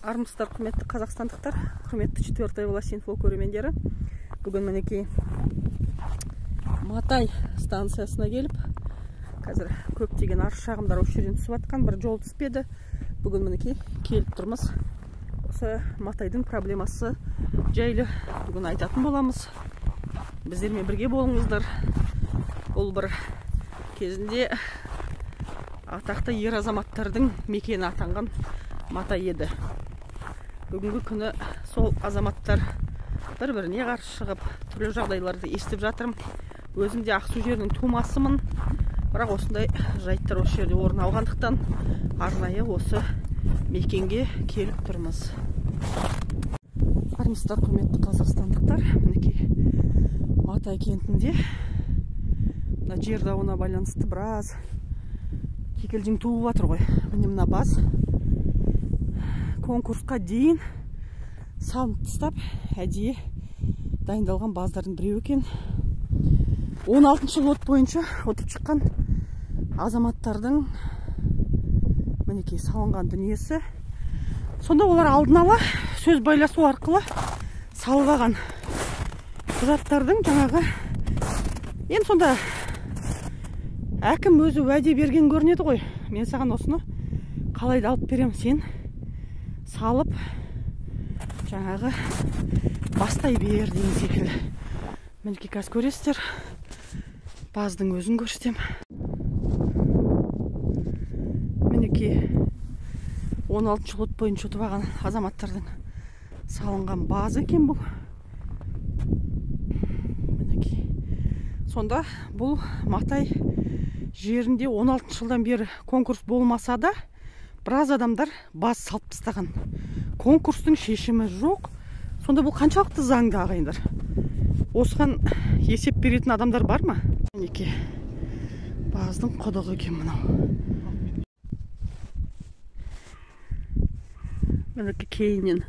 Армысыздар, құрметті қазақстандықтар, құрметті 4-й Волосинфо көрермендері. Бүгін мінекей Матай станциясына келіп, қазір көптеген арыз шағымдар осы жерден түсіп жатқан, бір жол түспеді. Бүгін мінекей келіп тұрмыз. Осы Матайдың проблемасы жайлы бүгін айтатын боламыз. Біздермен бірге болыңыздар. Бұл бір кезінде атақты ер азаматтардың мекені атанған Матай еді. Бүгінгі күні сол азаматтар бір-біріне қарсы шығып, түрлі жағдайларды естіп жатырмын. Өзім де Ақсу жерінің тумасымын. Бірақ осындай жайттар осы жерде орын алғандықтан арнайы осы мекенге келіп тұрмыз. Армысыздар, құрметті қазақстандықтар, мінекей Матай кентінде жер дауына байланысты біраз кикілжің туып жатыр ғой. Міне мына баз конкурсқа дейін салынып тастап, әдейі дайындалған баздардың біреу екен. 16-шы лот бойынша өтіп шыққан азаматтардың мінекей салынған дүниесі. Сонда олар алдын ала сөз байласу арқылы салып алған құжаттардың жаңағы, енді сонда әкім өзі уәде берген көрінеді ғой. Мен саған осыны қалайда алып берем, сен салып жаңағы бастай бер деген секілді. Мінекей қазір көресіздер, баздың өзін көрсетем. Мінекей 16-шы лот бойынша өтіп алған азаматтардың салынған базы екен бұл. Мінекей. Сонда бұл Матай жерінде 16 жылдан бері конкурс болмаса да, біраз адамдар баз салып тастаған. Конкурстың шешімі жоқ. Сонда бұл қаншалықты заңды, ағайындар? Осыған есеп беретін адамдар бар ма? Мінекей баздың құдығы екен мынау. Мінекей кейіннен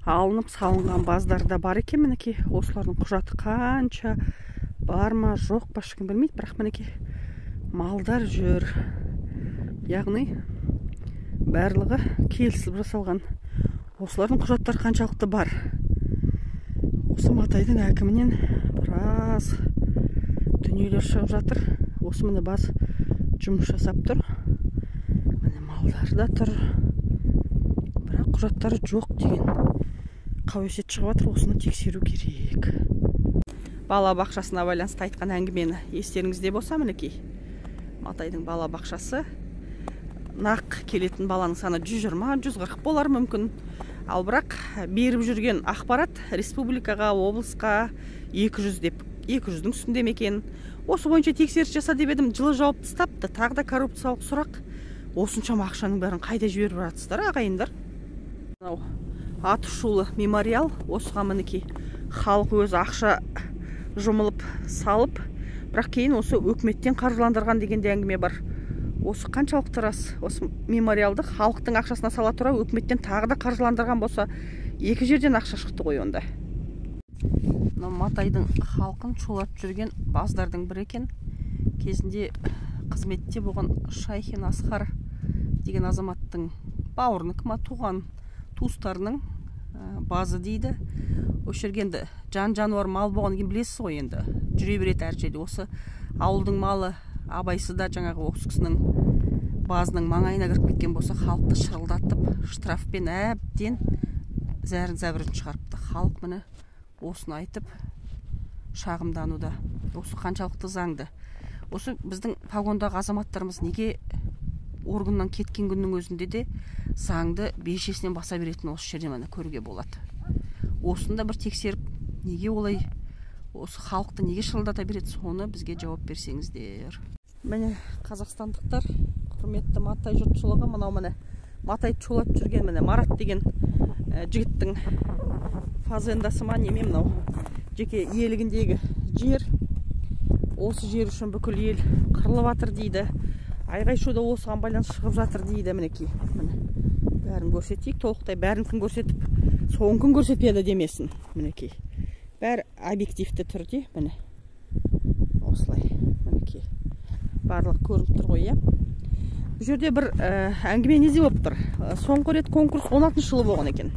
алынып салынған баздар да бар екен. Мінекей осылардың құжаты қанша бар ма, жоқ па, ешкім білмейді. Бірақ мінекей малдар жүр. Яғни барлығы келісіп жасалған. Осылардың құжаттары қаншалықты бар? Осы Матайдың әкімінен біраз дүниелер шығып жатыр. Осы міне баз жұмыс жасап тұр. Міне малдар да тұр. Бірақ құжаттары жоқ деген қауесет шығып жатыр. Осыны тексеру керек. Бала бақшасына байланысты айтқан әңгімені естеріңізде болса, мінекей Матайдың бала бақшасы нақ келетін баланың саны 120-140 болар мүмкін. Ал бірақ беріп жүрген ақпарат республикаға, облысқа 200 деп, 200-дің үстінде мекен. Осы бойынша тексеріс жаса деп едім, жылы жауап тастапты. Тағы да коррупциялық сұрақ. Осыншама ақшаның бәрін қайда жіберіп жатсыздар, ағайындар? Атышулы мемориал, осыған мінекей халық өзі ақша жұмылып салып, бірақ кейін осы өкіметтен қаржыландырған деген де әңгіме бар. Осы қаншалықты рас? Осы мемориалды халықтың ақшасына сала тұра өкіметтен тағы да қаржыландырған болса, екі жерден ақша шықты ғой онда. Матайдың халқын шулап жүрген баздардың бірі екен. Кезінде қызметте болған Шайхин Асқар деген азаматтың бауырыныкі ма, туған туыстарының базы дейді. Осы жерге енді жан-жануар мал болған кейін білесіз ғой, енді жүре береді әр жерде. Осы ауылдың малы абайсызда жаңағы осы кісінің базының маңайына кіріп кеткен болса, халықты шырылдатып, штрафпен әбден зәрін зәбірін шығарыпты. Халық міне осыны айтып шағымдануда. Осы қаншалықты заңды? Осы біздің погондағы азаматтарымыз неге органнан кеткен күннің өзінде де заңды белшесінен баса беретін осы жерде міне көруге болады. Осында бір тексеріп, неге олай осы халықты неге шырылдата береді, соны бізге жауап берсеңіздер. Міне қазақстандықтар, құрметті Матай жұртшылығы, мынау міне Матайды шулап жүрген міне Марат деген жігіттің фазендасы ма, неме мынау жеке иелігіндегі жер. Осы жер үшін бүкіл ел қырылып жатыр дейді. Айғай-шуда осыған байланысты шығып жатыр дейді. Мінекей бәрін көрсетейік, толықтай бәрін кім көрсетіп, соңын кім көрсетпеді демесін. Мінекей бәрі объективті түрде, міне осылай, мінекей барлық көрініп тұр ғой. Бұл жерде бір әңгіме неде болып тұр. Соңғы рет конкурс 16 жылы болған екен.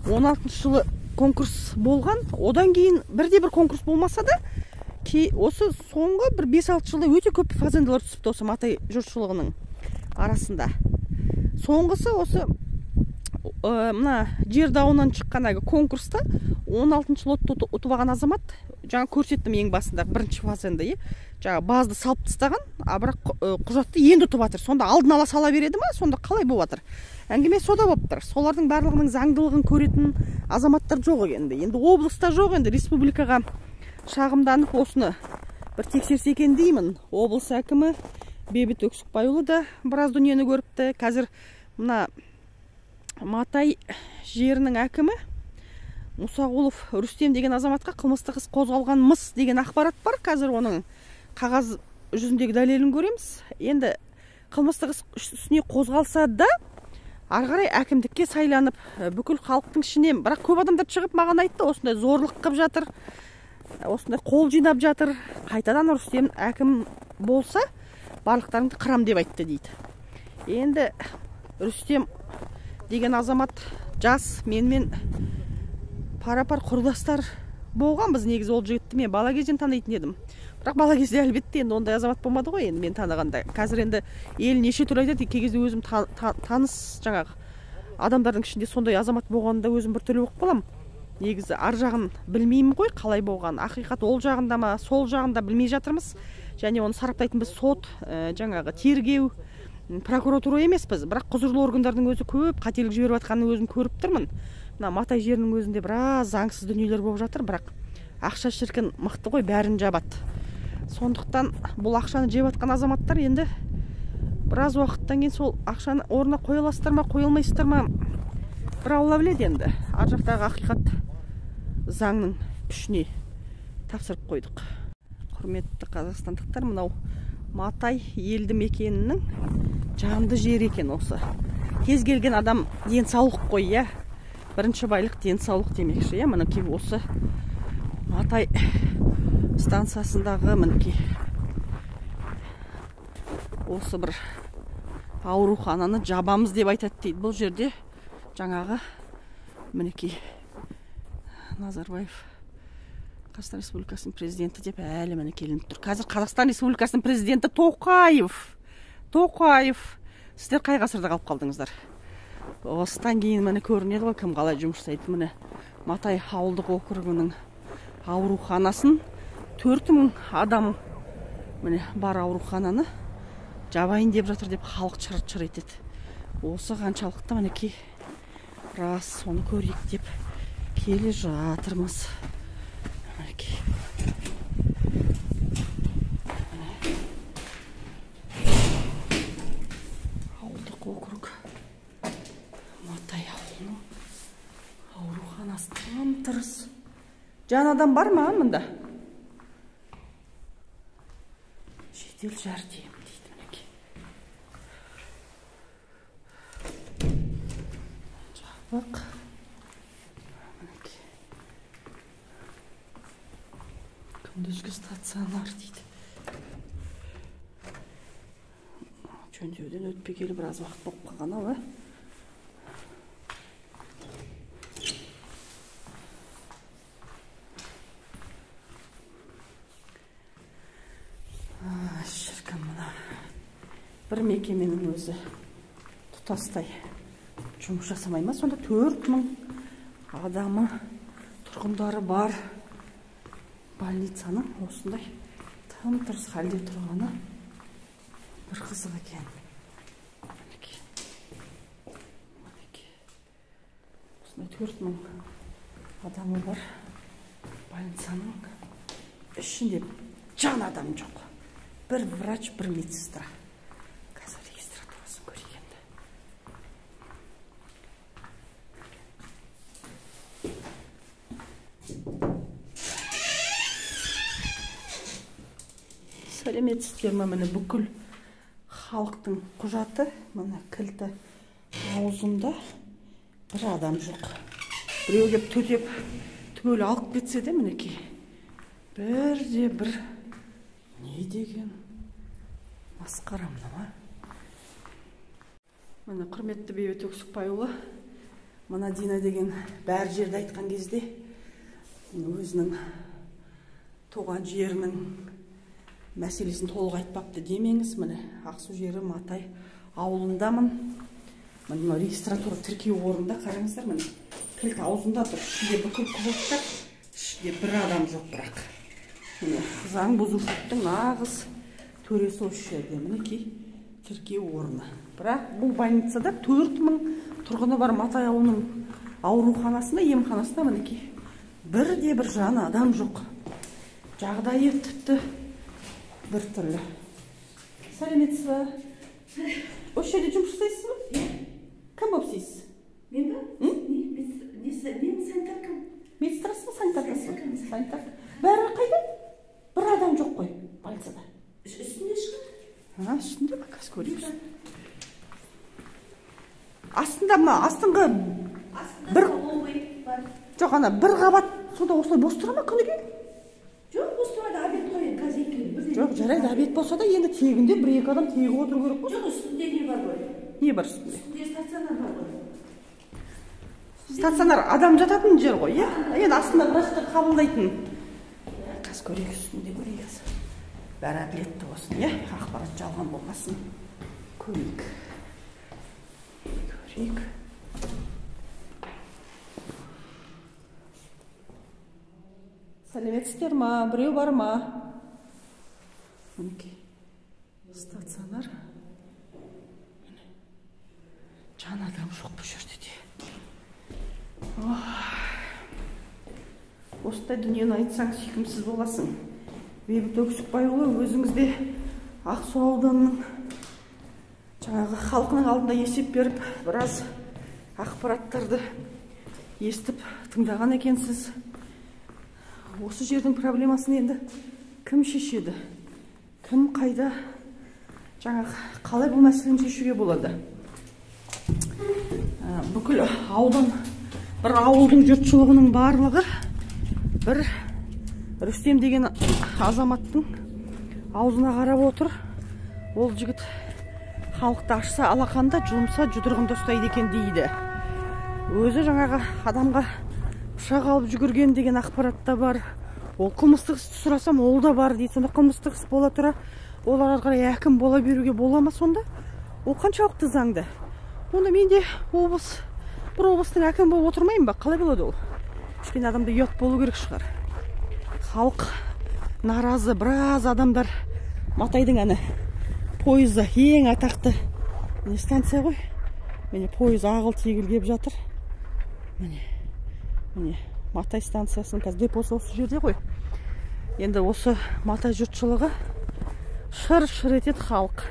16 жылы конкурс болған, одан кейін бірде-бір конкурс болмаса да, осы соңғы бір 5-6 жылда өте көп фазендалар түсіпті осы Матай жұртшылығының арасында. Соңғысы осы мына жер дауынан шыққан конкурста 16 жыл ұтып алған азамат, жаңа көрсеттім ең басында бірінші фазенді, жаңа базды салып тастаған, бірақ құжатты енді ұтып жатыр. Сонда алдын ала сала береді ма? Сонда қалай болып жатыр? Әңгіме сода болып тұр. Солардың барлығының заңдылығын көретін азаматтар жоқ енді. Енді облыста жоқ, енді республикаға шағымданып осыны бір тексерсе екен деймін. Облыс әкімі Бейбіт Өксікбайұлы да біраз дүниені көріпті. Қазір мына Матай жерінің әкімі Мұсағұлов Рүстем деген азаматқа қылмыстық іс қозғалған мыс деген ақпарат бар. Қазір оның қағаз жүзіндегі дәлелін көреміз. Енді қылмыстық іс үстіне қозғалса да, ары қарай әкімдікке сайланып, бүкіл халықтың ішінен, бірақ көп адамдар шығып маған айтты, осындай зорлық қып жатыр, осындай қол жинап жатыр. Қайтадан Рүстем әкім болса, барлықтарыңды қырам деп айтты дейді. Енді Рүстем деген азамат жас, менімен пара-пар құрдастар болған. Біз негізі ол жігітті мен бала кезден танитын едім. Бірақ бала кезде әлбетте енді ондай азамат болмады ғой, енді мен танығанда. Қазір енді ел неше түрлі айтады, кей кезде өзім таныс жаңағы адамдардың ішінде сондай азамат болғанда өзім бір түрлі болып қалам. Негізі ар жағын білмеймін ғой, қалай болған. Ақиқат ол жағында ма, сол жағында білмей жатырмыз. Және оны сараптайтын біз сот, жаңағы тергеу, прокуратура емеспіз. Бірақ құзырлы органдардың өзі көп қателік жіберіп жатқанын өзім көріп тұрмын. Мына Матай жерінің өзінде біраз заңсыз дүниелер болып жатыр, бірақ ақша шіркін мықты ғой, бәрін жабады. Сондықтан бұл ақшаны жеп жатқан азаматтар енді біраз уақыттан кейін сол ақшаны орнына қоя аласыздар ма, қоя алмайсыздар ма, бір алла біледі енді. Ар жақтағы ақиқат заңның күшіне тапсырып қойдық. Құрметті қазақстандықтар, мынау Матай елді мекенінің жанды жер екен осы. Кез келген адам денсаулық қой, иә. Бірінші байлық денсаулық демекші, иә. Мінекей осы Матай станциясындағы мінекей осы бір аурухананы жабамыз деп айтады дейді. Бұл жерде жаңағы мінекей Назарбаев Қазақстан Республикасының президенті деп әлі міне келініп тұр. Қазір Қазақстан Республикасының президенті Тоқаев. Сіздер қай ғасырда қалып қалдыңыздар? Осыдан кейін міне көрінеді ғой, кім қалай жұмыс жасайды. Міне Матай ауылдық округінің ауруханасын 4000 адам міне бар аурухананы жабайын деп жатыр деп халық чыр-чыр етеді. Осы қаншалықты мінекей рас, соны көрейік деп келе жатырмыз. Мінекей ауылдық округ Матай ауылының ауруханасы тым-тырыс. Жан адам бар ма мұнда? Жедел жәрдем дейді мінекей. Жабық. Мінекей. Күндізгі стационар дейді. Жөндеуден өтпегелі біраз уақыт болып қалған ау, шіркін мына бір мекеменің өзі тұтастай жұмыс жасамай ма? Сонда 4000 адамы, тұрғындары бар больницаның осындай тым-тырыс халде тұрғаны бір қызық екен. Осындай 4000 адамы бар больницаның ішінде жан адам жоқ. Бір врач, бір медсестра. Қазір регистратурасын көрейік енді. Сәлеметсіздер ме? Міне бүкіл халықтың құжаты, міне кілті аузында, бір адам жоқ. Біреу кеп төтеп түгел алып кетсе де мінекей бірде бір не деген масқара мына ма? Міне құрметті Бейбіт Өксікбайұлы, мына Дина деген бәр жерді айтқан кезде өзінің туған жерінің мәселесін толық айтпапты демеңіз. Міне Ақсу жері Матай ауылындамын. Міне регистратура тіркеу орнында қараңыздар, міне кілт аузында тұр. Ішінде бүкіл құжаттар, ішінде бір адам жоқ бірақ. Міне заң бұзушылықтың нағыз төресі осы жерде. Мінекей тіркеу орны. Бірақ бұл больницада 4000 тұрғыны бар Матай ауылының ауруханасында, емханасында мінекей бірде бір жан адам жоқ. Жағдайы тіпті бір түрлі. Сәлеметсіз бе? Осы жерде жұмыс жасайсыз ба? Кім болып істейсіз? Мен ба? Мен санитаркам. Медсестрасыз ба, санитаркасыз ба? Санитарка. Бәрі қайда? Бір адам жоқ қой больницада. Үстінде шығар. Үстінде ма? Қазір көрейікші. Астында ма? Астыңғы бір жоқ, ана бір қабат сонда осылай бос тұра ма күніге? Жоқ, бос тұрады, обед қойын, қазір екеуі. Жоқ, жарайды, обед болса да енді тегінде бір-екі адам тегі отыру керек қой. Жоқ, үстінде не бар ғой? Не бар үстінде? Үстінде стационар бар ғой. Стационар адам жататын жер ғой, иә? Енді астында врачтар қабылдайтын. Қазір көрейік, үстінде көрейік. Бәрі әділетті болсын, иә? Ақпарат жалған болмасын. Көрейік. Сәлеметсіздер ма? Біреу бар ма? Мінекей стационар. Жан адам жоқ бұл жерде де. Осындай дүниені айтсаң сүйкімсіз боласың. Бейбіт Өксікбайұлы, өзіңізде Ақсу ауданының жаңағы халқының алдында есеп беріп, біраз ақпараттарды естіп тыңдаған екенсіз. Осы жердің проблемасын енді кім шешеді? Кім қайда? Жаңағы қалай бұл мәселені шешуге болады? Бүкіл аудан, бір ауылдың жұртшылығының барлығы бір Рүстем деген азаматтың аузына қарап отыр. Ол жігіт халықты ашса алақанда, жұмса жұдырығында ұстайды екен дейді. Өзі жаңағы адамға пышақ алып жүгірген деген ақпаратта бар. Ол қылмыстық істі сұрасам, ол да бар дейді. Сонда қылмыстық іс бола тұра, олар қарай әкім бола беруге бола ма сонда? Ол қаншалықты заңды? Онда мен де бір облыстың әкім болып отырмайын ба? Қалай болады ол? Кішкене адамда ұят болу керек шығар. Халық наразы, біраз адамдар. Матайдың әні пойызы ең атақты станция ғой. Міне пойыз ағыл-тегіл кеп жатыр. Міне Матай станциясының қазір депосы осы жерде ғой. Енді осы Матай жұртшылығы шыр-шыр етеді халық.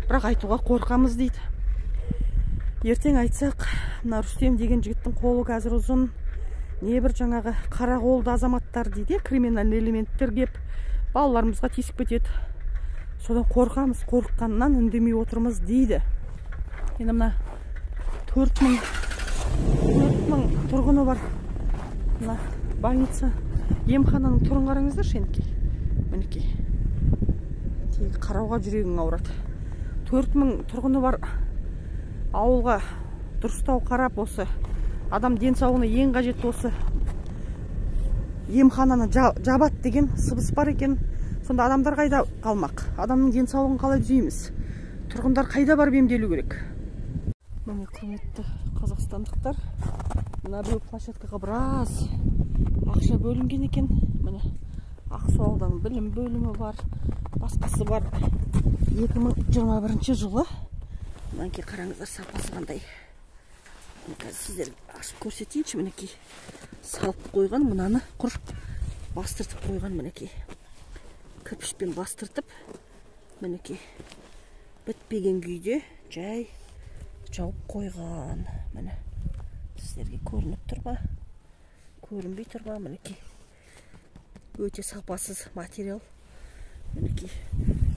Бірақ айтуға қорқамыз дейді. Ертең айтсақ, мына Рүстем деген жігіттің қолы қазір ұзын. Небір жаңағы қара қолды азаматтар дейді, криминальный элементтер кеп балаларымызға тиісіп кетеді. Содан қорқамыз, қорыққаннан үндемей отырмыз дейді. Енді мына 4000 тұрғыны бар мына больница, емхананың түрін қараңыздар шенекей. Мінекей. Тегі қарауға жүрегің ауырады. 4000 тұрғыны бар ауылға дұрыстау қарап, осы адам денсаулығына ең қажетті осы емхананы жабат деген сыбыс бар екен. Сонда адамдар қайда қалмақ? Адамның денсаулығын қалай түзейміз? Тұрғындар қайда барып емделу керек? Міне құрметті қазақстандықтар, мына біреу площадкаға біраз ақша бөлінген екен. Міне Ақсу ауданының білім бөлімі бар, басқасы бар. 2021 жылы. Мінекей қараңыздар, сапасы қандай. Қазір сіздер ашып көрсетейінші. Мінекей салып қойған, мынаны құр бастыртып қойған. Мінекей кірпішпен бастыртып, мінекей бітпеген күйде жай жауып қойған. Міне сіздерге көрініп тұр ма? Көрінбей тұр ма? Мінекей өте сапасыз материал. Мінекей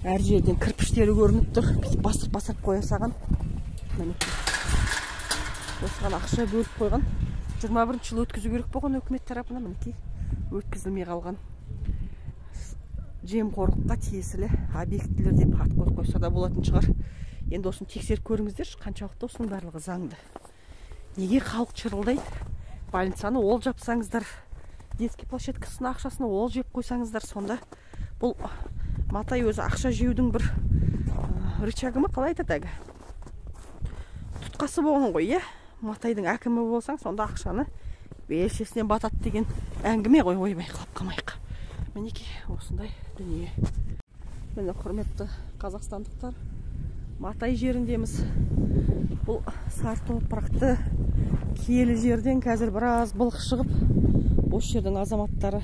әр жерден кірпіштері көрініп тұр. Бастырып қоя саған. Мінекей осыған ақша бөліп қойған. 21 жыл өткізу керек болған өкімет тарапынан. Мінекей өткізілмей қалған. Жемқорлыққа тиесілі объектілер деп ат қойса да болатын шығар. Енді осыны тексеріп көріңіздерші, қаншалықты осының барлығы заңды. Неге халық шырылдайды? Больницаны ол жапсаңыздар, детский площадкасының ақшасына ол жеп қойсаңыздар, сонда бұл Матай өзі ақша жеудің бір рычагы ма, қалай айтады? Тұтқасы болған ғой, иә? Матайдың әкімі болсаң, сонда ақшаны белшесінен батады деген әңгіме ғой, ойбай, қылып қалмайық. Мінеки, осындай дүние. Міне, құрметті қазақстандықтар, Матай жеріндеміз. Бұл сар топырақты киелі жерден қазір біраз былық шығып, осы жердің азаматтары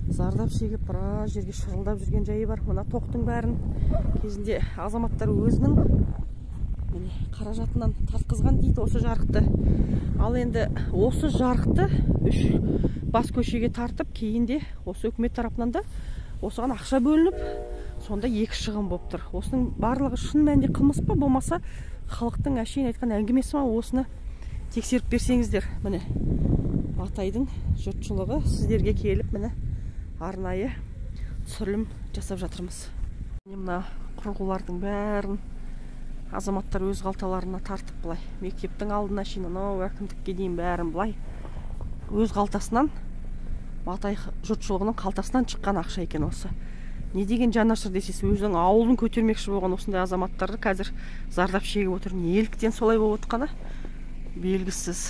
зардап шегіп, біраз жерге шырылдап жүрген жайы бар. Мына тоқтың бәрін кезінде азаматтар өзінің қаражатынан тартқызған дейді осы жарықты. Ал енді осы жарықты 3 бас көшеге тартып, кейінде осы үкімет тарапынан да осыған ақша бөлініп, сонда 2 шығын болып тұр. Осының барлығы шын мәнінде қылмыс па, болмаса халықтың әшейін айтқан әңгімесі ма, осыны тексеріп берсеңіздер. Міне, Матайдың жұртшылығы сіздерге келіп, міне арнайы түсірілім жасап жатырмыз. Мына құрғылардың бәрін азаматтар өз қалталарына тартып былай, мектептің алдына шейін, анау әкімдікке дейін бәрін былай өз қалтасынан, Матай жұртшылығының қалтасынан шыққан ақша екен осы. Не деген жанашыр десес, өзінің ауылын көтермекші болған осындай азаматтарды қазір зардап шегіп отыр. Неліктен солай болып отқаны белгісіз.